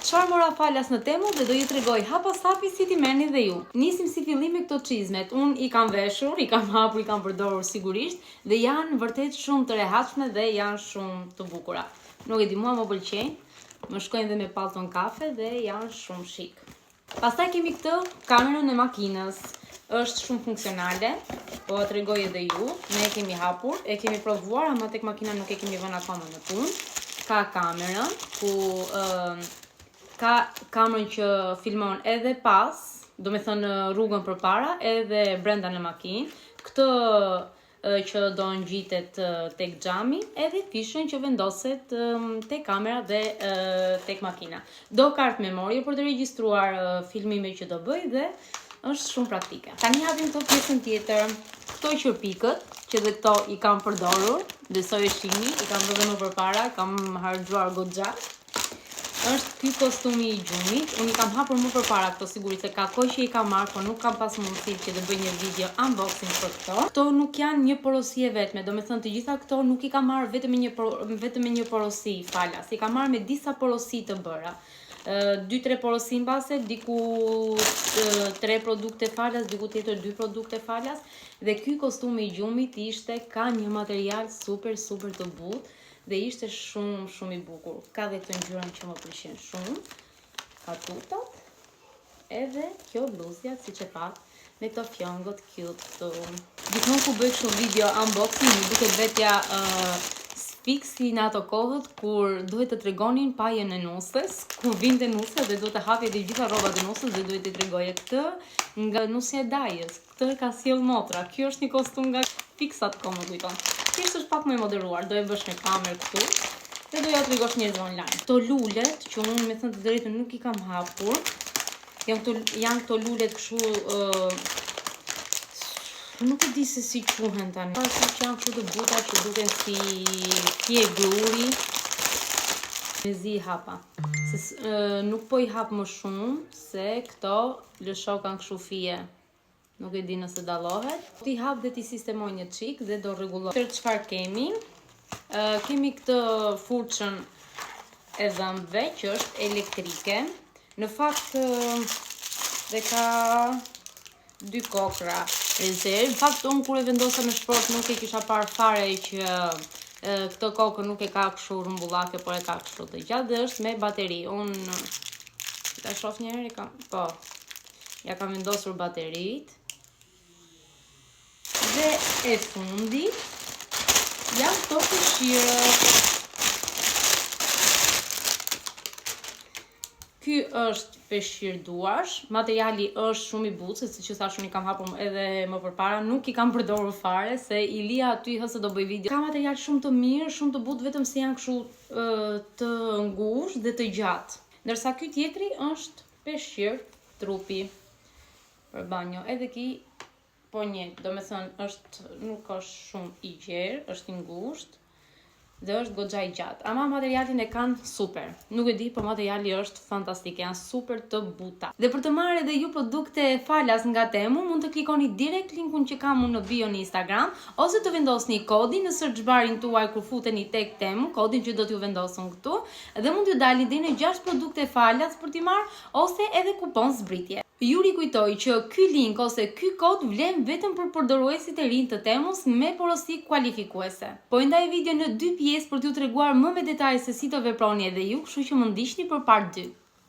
Çfarë mora falas në Temu dhe do ju tregoj hap pas hapi si ti merrni dhe ju. Nisim si fillim me këto çizmet. Unë i kam veshur, i kam hapur, i kam përdorur sigurisht dhe janë vërtet shumë të rehatshme dhe janë shumë të bukura. Nuk e di, mua më pëlqejnë. Më shkojnë dhe me pallton kafe dhe janë shumë shik. Pastaj kemi këtë kamerën e makinës. Është shumë funksionale, po tregoj edhe ju. Ne e kemi hapur, e kemi provuar, ama tek makina nuk e kemi vënë akoma në punë. Ka kamerën ku ka kamerën që filmon edhe pas, do me thënë rrugën përpara, edhe brenda në makinë. Këtë që do ngjitet tek xhami, edhe fishën që vendoset tek kamera dhe tek makina. Do kartë memorie për të regjistruar filmimet që do bëj dhe është shumë praktike. Tani hapim këto pjesën tjetër. Këto qërpikët, që dhe këto i kam përdorur, besoj e shihni, i kam vënë më përpara, kam harxuar goxha. Është ky kostumi i gjumit. Unë i kam hapur më përpara këto sigurisht se ka kohë që i kam marrë, por nuk kam pas mundësi që të bëj një video unboxing për këto. Këto nuk janë një porosi e vetme, do me thënë të gjitha këto nuk i kam marrë vetëm me një porosi falas. I kam marrë me disa porosi të bëra. 2-3 porosi mbase, diku 3 produkte falas, diku tjetër 2 produkte falas. Dhe ky kostumi i gjumit ka një material super të butë dhe ishte shumë i bukur. Ka dhe këtë ngjyrën që më pëlqen shumë. Ka tutat. Edhe kjo bluzja siç e pat me këto fjongot cute këtu. Gjithmonë ku bëj kështu video unboxing, më duket vetja fiksi në ato kohët kur duhet të tregonin pajën e nusës, ku vinte nusa dhe duhet të hapje të gjitha rrobat e nusës dhe duhet të tregoje këtë nga nusja e dajës. Këtë ka sjell motra. Ky është një kostum nga fiksat më kujton. Thjesht është pak më i moderuar. Do e bësh me kamerë këtu dhe do ja tregosh njerëzve online. Këto lulet që unë me thënë të drejtën nuk i kam hapur. Janë këto lulet kështu nuk e di se si quhen tani. Pasi që janë kështu të buta që duken si fije gruri. Mezi hapa. Nuk po i hap më shumë se këto lësho kanë kështu fije. Nuk e di nëse dallohet. Ti hap dhe ti sistemoj një çik dhe do rregulloj. Çfarë kemi? Kemi këtë furçën e dhëmbëve që është elektrike. Në fakt dhe ka 2 kokra rezervë. Në fakt unë kur e vendosa në shport nuk e kisha parë fare që këtë kokën nuk e ka kështu rumbullake, por e ka kështu të gjatë dhe është me bateri. Unë ta shoh një herë ja kam vendosur bateritë. Dhe e fundi janë këto peshqirët. Ky është peshqir duash. Materiali është shumë i butë, se siç thash unë i kam hapur edhe më përpara, nuk i kam përdorur fare se i lija aty hëse do bëj video. Ka material shumë të mirë, shumë të butë, vetëm se janë kështu të ngushtë dhe të gjatë. Ndërsa ky tjetri është peshqir trupi për banjo. Edhe ki po njëjtë, do me thënë nuk është shumë i gjerë, është i ngushtë dhe është goxha i gjatë. Ama materialin e kanë super. Nuk e di, po materiali është fantastik, janë super të buta. Dhe për të marrë edhe ju produkte falas nga Temu, mund të klikoni direkt linkun që kam unë në bio në Instagram, ose të vendosni kodin në search barin tuaj kur futeni tek Temu, kodin që do t'ju vendosun këtu, dhe mund t'ju dalin deri në 6 produkte falas për t'i marrë, ose edhe kupon zbritje. Ju rikujtoj që ky link ose ky kod vlen vetëm për përdoruesit e rinj të Temus me porosi kualifikuese. Po e ndaj video në 2 pjesë për t'ju treguar më me detaje se si të veproni edhe ju, kështu që më ndiqni për part 2.